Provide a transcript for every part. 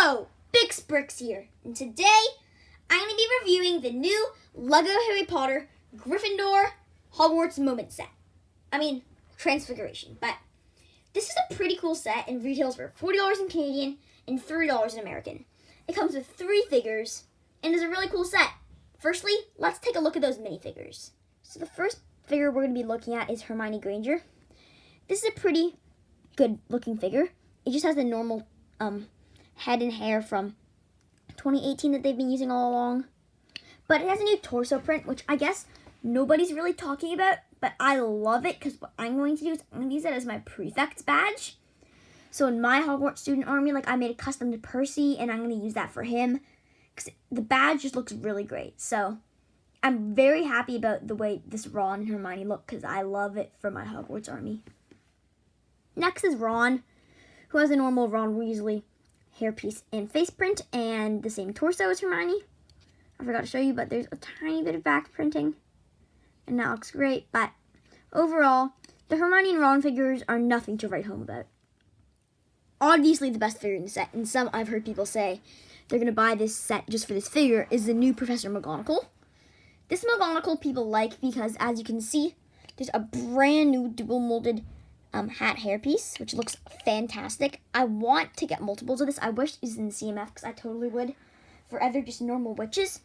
Hello, Big Spricks here, and today I'm going to be reviewing the new LEGO Harry Potter Gryffindor Hogwarts Moment set. Transfiguration, but this is a pretty cool set and retails for $40 in Canadian and $3 in American. It comes with 3 figures and is a really cool set. Firstly, let's take a look at those minifigures. So the first figure we're going to be looking at is Hermione Granger. This is a pretty good looking figure. It just has the normal head and hair from 2018 that they've been using all along. But it has a new torso print, which I guess nobody's really talking about, but I love it because what I'm going to do is I'm going to use it as my prefect's badge. So in my Hogwarts student army, I made a custom to Percy, and I'm going to use that for him because the badge just looks really great. So I'm very happy about the way this Ron and Hermione look because I love it for my Hogwarts army. Next is Ron, who has a normal Ron Weasley hairpiece and face print and the same torso as Hermione. I forgot to show you, but there's a tiny bit of back printing, and that looks great. But overall, the Hermione and Ron figures are nothing to write home about. Obviously, the best figure in the set, and some I've heard people say they're going to buy this set just for this figure, is the new Professor McGonagall. This McGonagall people like because, as you can see, there's a brand new dual molded hat hairpiece, which looks fantastic. I want to get multiples of this. I wish it was in CMF because I totally would for other just normal witches.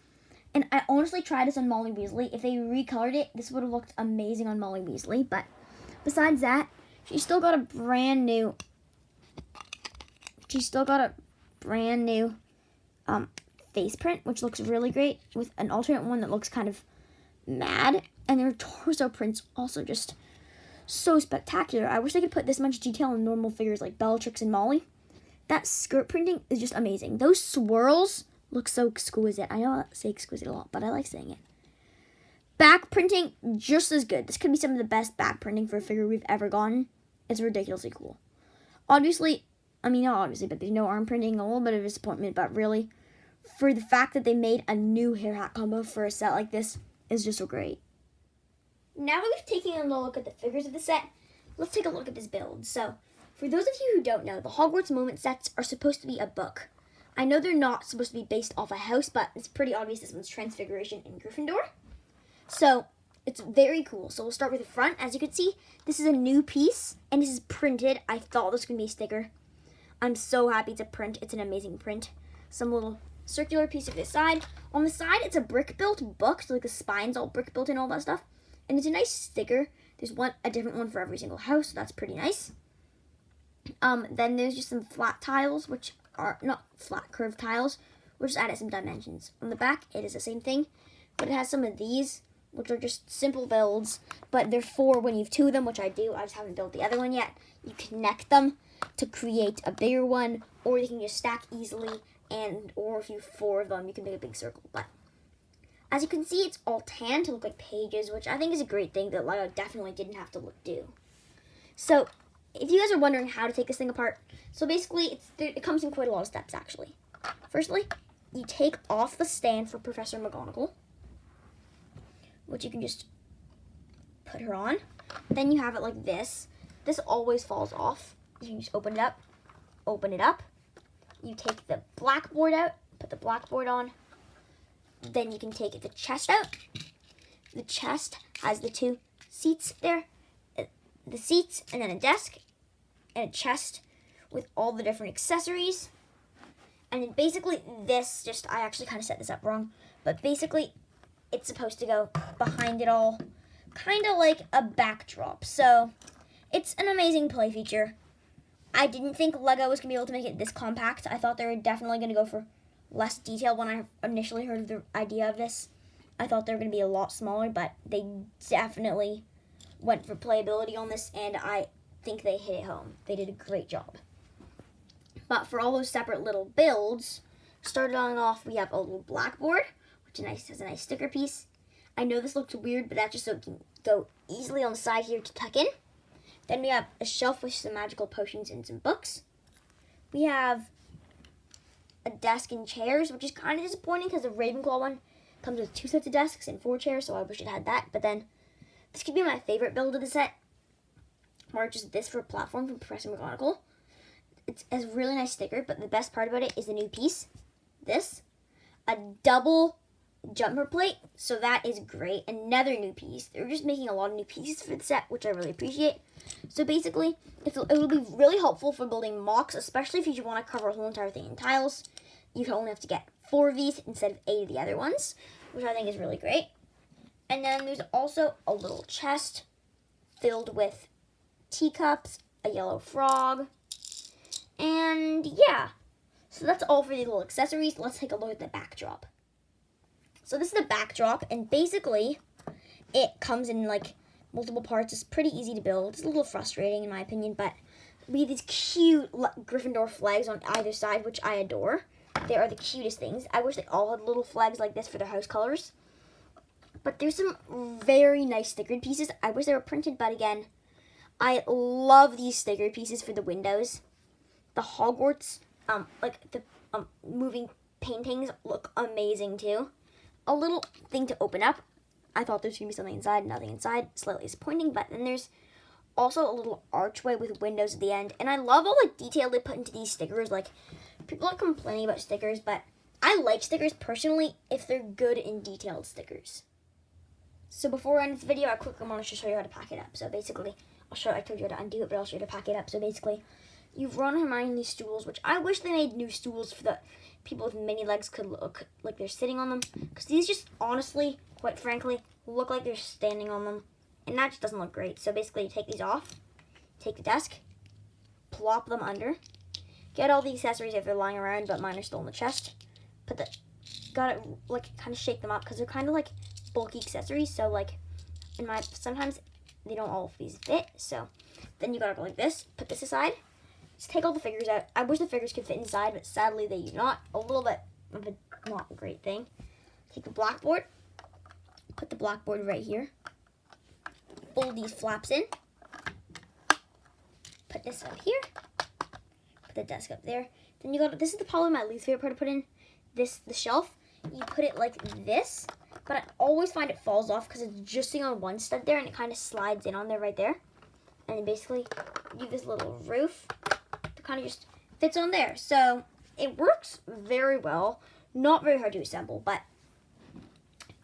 And I honestly tried this on Molly Weasley. If they recolored it, this would have looked amazing on Molly Weasley. But besides that, she's still got a brand new face print, which looks really great, with an alternate one that looks kind of mad. And their torso print's also just so spectacular. I wish they could put this much detail in normal figures like Bellatrix and Molly. That skirt printing is just amazing. Those swirls look so exquisite. I know I say exquisite a lot, but I like saying it. Back printing, just as good. This could be some of the best back printing for a figure we've ever gotten. It's ridiculously cool. Not obviously, but there's no arm printing. A little bit of disappointment, but really, for the fact that they made a new hair hat combo for a set like this is just so great. Now that we've taken a look at the figures of the set, let's take a look at this build. So, for those of you who don't know, the Hogwarts Moment sets are supposed to be a book. I know they're not supposed to be based off a house, but it's pretty obvious this one's Transfiguration in Gryffindor. So, it's very cool. So, we'll start with the front. As you can see, this is a new piece, and this is printed. I thought this was going to be a sticker. I'm so happy it's a print. It's an amazing print. Some little circular piece of this side. On the side, it's a brick-built book, so the spine's all brick-built and all that stuff. And it's a nice sticker. There's a different one for every single house, so that's pretty nice. Then there's just some flat tiles, which are not flat curved tiles. We'll just add some dimensions. On the back, it is the same thing, but it has some of these, which are just simple builds, but they're for when you have 2 of them, which I do. I just haven't built the other one yet. You connect them to create a bigger one, or you can just stack easily, or if you have 4 of them, you can make a big circle. But as you can see, it's all tan to look like pages, which I think is a great thing that LEGO definitely didn't have to do. So, if you guys are wondering how to take this thing apart, so basically, it comes in quite a lot of steps, actually. Firstly, you take off the stand for Professor McGonagall, which you can just put her on. Then you have it like this. This always falls off. You can just open it up. You take the blackboard out, put the blackboard on. Then you can take the chest out. The chest has the 2 seats there. The seats, and then a desk, and a chest with all the different accessories. And then basically I actually kind of set this up wrong, but basically it's supposed to go behind it all, kind of like a backdrop. So it's an amazing play feature. I didn't think LEGO was going to be able to make it this compact. I thought they were definitely going to go for less detail when I initially heard of the idea of this. I thought they were going to be a lot smaller, but they definitely went for playability on this, and I think they hit it home. They did a great job. But for all those separate little builds, starting off, we have a little blackboard, which has a nice sticker piece. I know this looks weird, but that's just so it can go easily on the side here to tuck in. Then we have a shelf with some magical potions and some books. We have a desk and chairs, which is kind of disappointing because the Ravenclaw one comes with 2 sets of desks and 4 chairs, so I wish it had that. But then this could be my favorite build of the set, or just this for a platform from Professor McGonagall. It's a really nice sticker, but the best part about it is the new piece. This, a double jumper plate, so that is great. Another new piece. They're just making a lot of new pieces for the set, which I really appreciate. So basically, it will be really helpful for building mocks, especially if you want to cover a whole entire thing in tiles. You only have to get 4 of these instead of 8 of the other ones, which I think is really great. And then there's also a little chest filled with teacups, a yellow frog, and yeah. So that's all for the little accessories. Let's take a look at the backdrop. So this is the backdrop, and basically it comes in like multiple parts. It's pretty easy to build. It's a little frustrating in my opinion, but we have these cute Gryffindor flags on either side, which I adore. They are the cutest things. I wish they all had little flags like this for their house colors. But there's some very nice stickered pieces. I wish they were printed, but again, I love these sticker pieces for the windows. The Hogwarts, like the moving paintings look amazing too. A little thing to open up. I thought there's going to be something inside, nothing inside. Slightly disappointing, but then there's also a little archway with windows at the end. And I love all the detail they put into these stickers. Like, people are complaining about stickers, but I like stickers personally if they're good and detailed stickers. So before I end the video, I quickly want to show you how to pack it up. So basically, I told you how to undo it, but I'll show you how to pack it up. So basically, you've Ron and Hermione these stools, which I wish they made new stools for the people with mini legs could look like they're sitting on them. Because these just honestly, quite frankly, look like they're standing on them. And that just doesn't look great. So basically, you take these off, take the desk, plop them get all the accessories if they're lying around, but mine are still in the chest. Gotta like kind of shake them up because they're kind of like bulky accessories. So like, sometimes they don't always fit. So then you gotta go like this, put this aside. Just take all the figures out. I wish the figures could fit inside, but sadly they do not. A little bit of a not a great thing. Take the blackboard, put the blackboard right here. Fold these flaps in. Put this up here. Put the desk up there. Then you got, this is probably my least favorite part to put in. The shelf. You put it like this, but I always find it falls off because it's just sitting on one stud there and it kind of slides in on there right there. And then basically you have this little roof that kind of just fits on there. So it works very well. Not very hard to assemble, but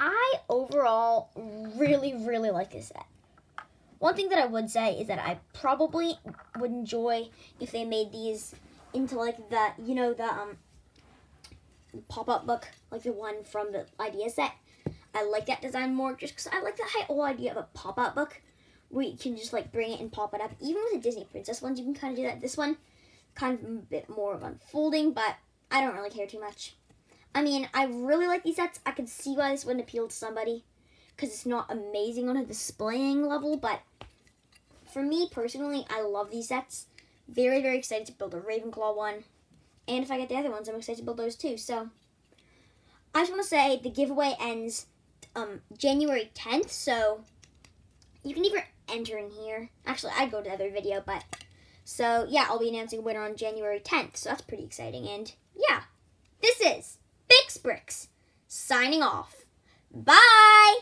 I overall really, really like this set. One thing that I would say is that I probably would enjoy if they made these into like the, you know, the pop-up book, like the one from the idea set. I like that design more just because I like the whole idea of a pop-up book where you can just like bring it and pop it up. Even with the Disney Princess ones, you can kind of do that. This one, kind of a bit more of unfolding, but I don't really care too much. I mean, I really like these sets. I could see why this wouldn't appeal to somebody because it's not amazing on a displaying level, but for me personally, I love these sets. Very, very excited to build a Ravenclaw one. And if I get the other ones, I'm excited to build those too. So, I just want to say the giveaway ends January 10th. So, you can either enter in here. Actually, I'd go to the other video, but so yeah, I'll be announcing a winner on January 10th. So, that's pretty exciting. And yeah, this is Bix Bricks signing off. Bye!